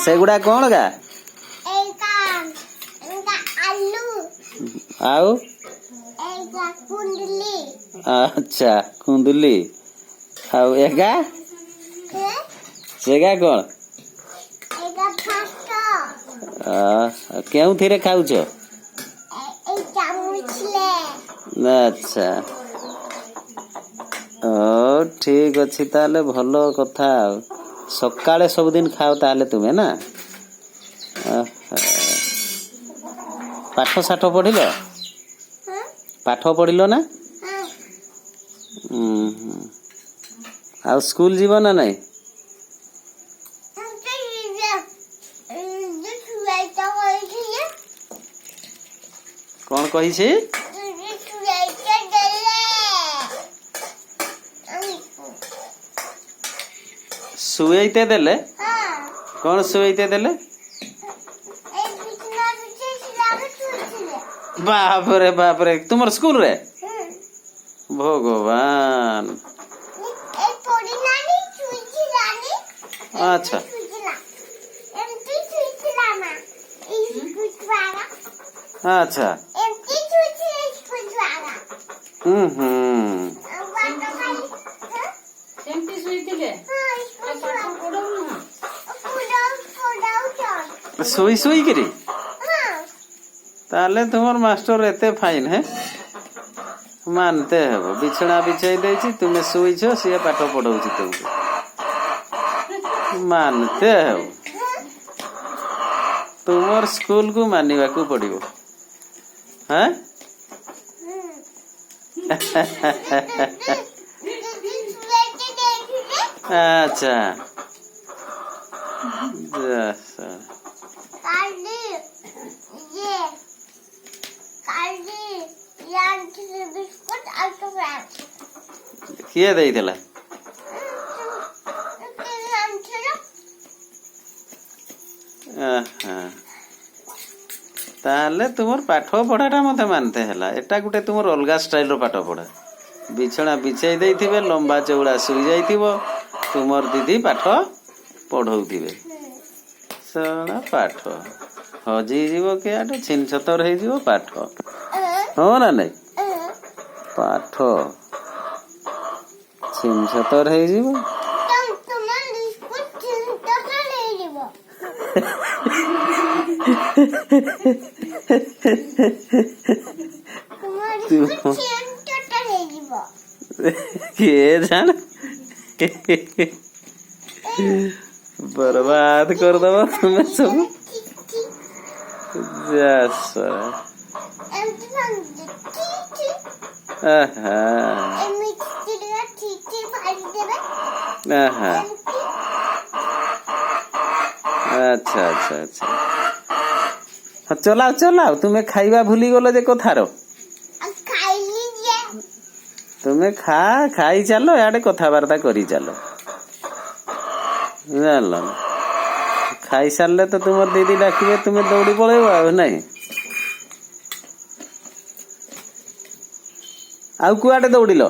सेगुड़ा कौन गा आउ अच्छा कुंदुली आउ एगा सेगा कौन क्यों थी खाऊच अच्छा ओ ठीक अच्छी ताले भलो कथा सकाळे सबुदिन खाओ ताले तुम्हें ना पाठ साठ पढ़िल पाठ पढ़िल ना आ स्कूल जीव ना नहीं कौन कही सी सुईते देले कौन सुईते देले बाप रे तुमर स्कूल रे भगवान अच्छा अच्छा सुई सुई करी ताले तुमर मास्टर एते फाइन है मानते है बिछड़ा बिछाई देछि तुम्हें सुईछ सी पाठ पढ़ाउछि तुमको मानते है तुमर स्कूल को मानिबा को पड़िबो हैं अच्छा किए देइथिला ताले तुमर पाठ पढ़ाटा मते मानते हैला एटा गुटे तुमर अलगा स्टाइल रो पाठ पढ़ा बिछଣା बिछाई देइथिबे लंबा चौड़ा सुई जाइथिबो तुमर दीदी पाठ पढ़ौथिबे सणा पाठ हजी जीवो के आटे छिन छतर हे जीवो पाठ हो ना नहीं पाठ छिन छतर हे जीवो किए जान बर्बाद कर दो तुम्हें सब अच्छा अच्छा अच्छा चलाओ चलाओ तुम्हें खाइबा भूली गलो जे कथार तुम्हें खाई चलो याडे कथबार्ता करी चलो जान खाई सारे तो तुम दीदी डाकिबे तुम्हें दौड़ी पड़ेब आ नहीं आउ कुआडे दौड़िल